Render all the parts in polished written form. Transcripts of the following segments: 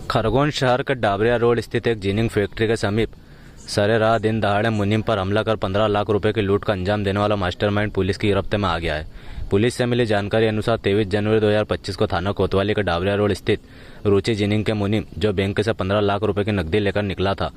खरगोन शहर के डाबरिया रोड स्थित एक जिनिंग फैक्ट्री के समीप सरेराह दिन दहाड़े मुनीम पर हमला कर 15 लाख रुपए की लूट का अंजाम देने वाला मास्टरमाइंड पुलिस की गिरफ्त में आ गया है। पुलिस से मिली जानकारी अनुसार 23 जनवरी 2025 को थाना कोतवाली के डाबरिया रोड स्थित रुचि जिनिंग के मुनीम, जो बैंक से 15 लाख रुपए की नकदी लेकर निकला था,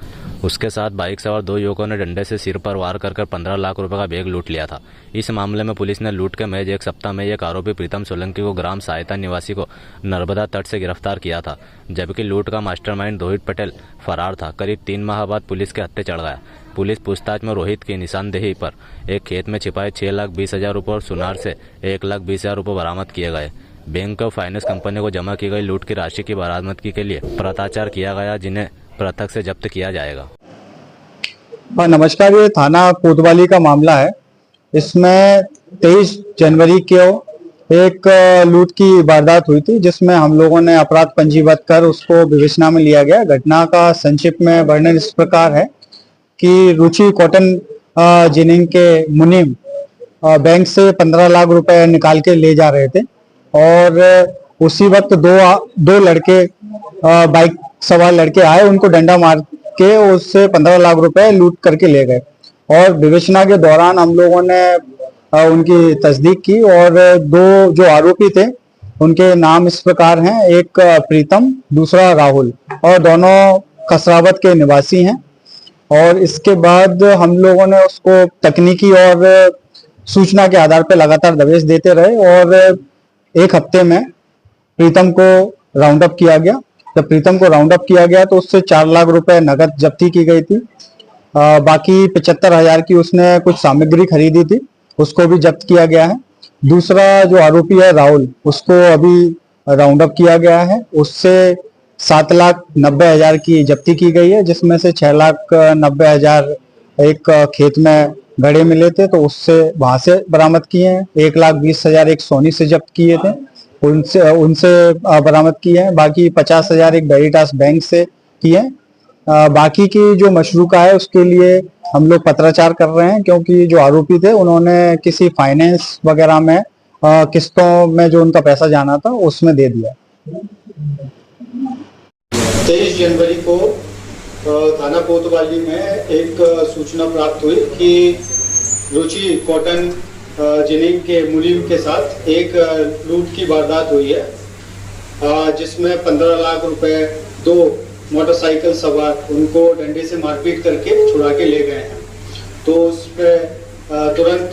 उसके साथ बाइक सवार दो युवकों ने डंडे से सिर पर वार कर 15 लाख रुपए का बैग लूट लिया था। इस मामले में पुलिस ने लूट के महज एक सप्ताह में एक आरोपी प्रीतम सोलंकी को ग्राम सहायता निवासी को नर्मदा तट से गिरफ्तार किया था, जबकि लूट का मास्टरमाइंड रोहित पटेल फरार था। करीब 3 माह बाद पुलिस के हत्थे चढ़ गया। पुलिस पूछताछ में रोहित की निशानदेही पर एक खेत में छिपाए 6,20,000 रुपये और सुनार से 1,20,000 रुपये बरामद किए गए। बैंक और फाइनेंस कंपनी को जमा की गई लूट की राशि की बरामदगी के लिए पत्राचार किया गया, जिन्हें पृथक से जब्त किया जाएगा। नमस्कार, ये थाना कोतवाली का मामला है। इसमें 23 जनवरी को एक लूट की वारदात हुई थी, जिसमें हम लोगों ने अपराध पंजीबद्ध कर उसको विवेचना में लिया गया। घटना का संक्षिप्त में वर्णन इस प्रकार है कि रुचि कॉटन जिनिंग के मुनीम बैंक से 15 लाख रुपए निकाल के ले जा रहे थे और उसी वक्त दो लड़के बाइक सवार लड़के आए, उनको डंडा मार के उससे 15 लाख रुपए लूट करके ले गए। और विवेचना के दौरान हम लोगों ने उनकी तस्दीक की और दो जो आरोपी थे उनके नाम इस प्रकार हैं, एक प्रीतम, दूसरा राहुल, और दोनों कसरावत के निवासी हैं। और इसके बाद हम लोगों ने उसको तकनीकी और सूचना के आधार पर लगातार दबिश देते रहे और एक हफ्ते में प्रीतम को राउंड अप किया गया। जब प्रीतम को राउंड अप किया गया तो उससे 4 लाख रुपए नगद जब्ती की गई थी। बाकी 75,000 की उसने कुछ सामग्री खरीदी थी, उसको भी जब्त किया गया है। दूसरा जो आरोपी है राहुल, उसको अभी राउंड अप किया गया है। उससे 7,90,000 की जब्ती की गई है, जिसमें से 6,90,000 एक खेत में गड़े मिले थे तो उससे वहां से बरामद किए हैं। 1,20,000 एक सोनी से जब्त किए थे, उनसे बरामद किए हैं। बाकी 50,000 एक वेरिटास बैंक से किए हैं। बाकी की जो मशरूका है उसके लिए हम लोग पत्राचार कर रहे हैं, क्योंकि जो आरोपी थे उन्होंने किसी फाइनेंस वगैरह में किस्तों में जो उनका पैसा जाना था उसमें दे दिया। 23 जनवरी को थाना कोतवाली में एक सूचना प्राप्त हुई कि रुचि कॉटन जिनिंग के मुनीम के साथ एक लूट की वारदात हुई है, जिसमें 15 लाख रुपए दो मोटरसाइकिल सवार उनको डंडे से मारपीट करके छुड़ा के ले गए हैं। तो उस पर तुरंत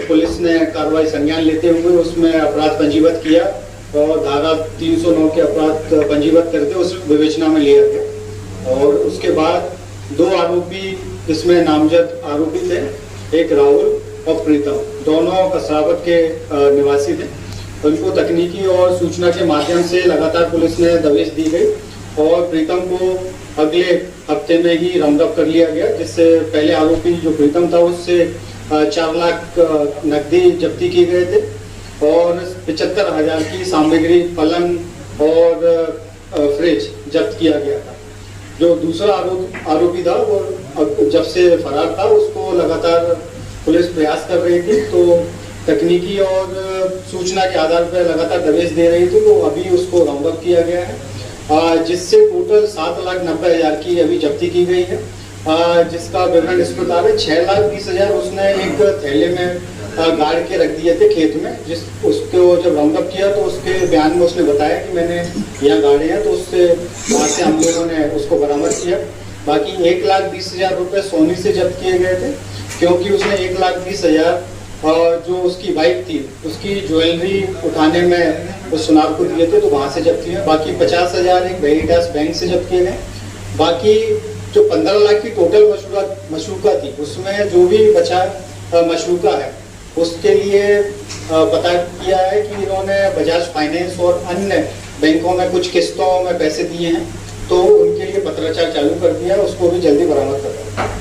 पुलिस ने कार्रवाई संज्ञान लेते हुए उसमें अपराध पंजीबद्ध किया और धारा 309 के अपराध पंजीबद्ध करके उस विवेचना में लिया गया। और उसके बाद दो आरोपी इसमें नामजद आरोपी थे, एक राहुल और प्रीतम, दोनों कसरावत के निवासी थे। उनको तकनीकी और सूचना के माध्यम से लगातार पुलिस ने दबिश दी गई और प्रीतम को अगले हफ्ते में ही राउंड अप कर लिया गया, जिससे पहले आरोपी जो प्रीतम था उससे 4 लाख नकदी जब्ती की गए थे और 75,000 की सामग्री, पलंग और फ्रिज जब्त किया गया था। जो दूसरा आरोपी था वो जब से फरार था, उसको लगातार पुलिस प्रयास कर रही थी, तो तकनीकी और सूचना के आधार पर लगातार दबिश दे रही थी, तो अभी उसको राउंड अप किया गया है, जिससे टोटल 7,90,000 की अभी जब्ती की गई है, जिसका विवरण इस प्रकार है। 6,20,000 उसने एक थैले में गाड़ के रख दिए थे खेत में, उसको जब राउंड अप किया तो उसके बयान में उसने बताया कि मैंने यहाँ गाड़े हैं, तो उससे वहाँ से हम लोगों ने उसको बरामद किया। बाकी 1,20,000 रुपये सोनी से जब्त किए गए थे, क्योंकि उसने 1,20,000 जो उसकी बाइक थी उसकी ज्वेलरी उठाने में उस सुनार को दिए थे, तो वहाँ से जब्त किए। बाकी 50,000 एक वेरिटास बैंक से जब्त किए गए। बाकी जो 15 लाख की टोटल मशरूका थी, उसमें जो भी बचा मशरूका है उसके लिए पता किया है कि इन्होंने बजाज फाइनेंस और अन्य बैंकों में कुछ किस्तों में पैसे दिए हैं, तो उनके लिए पत्राचार चालू कर दिया, उसको भी जल्दी बरामद कर रहा है।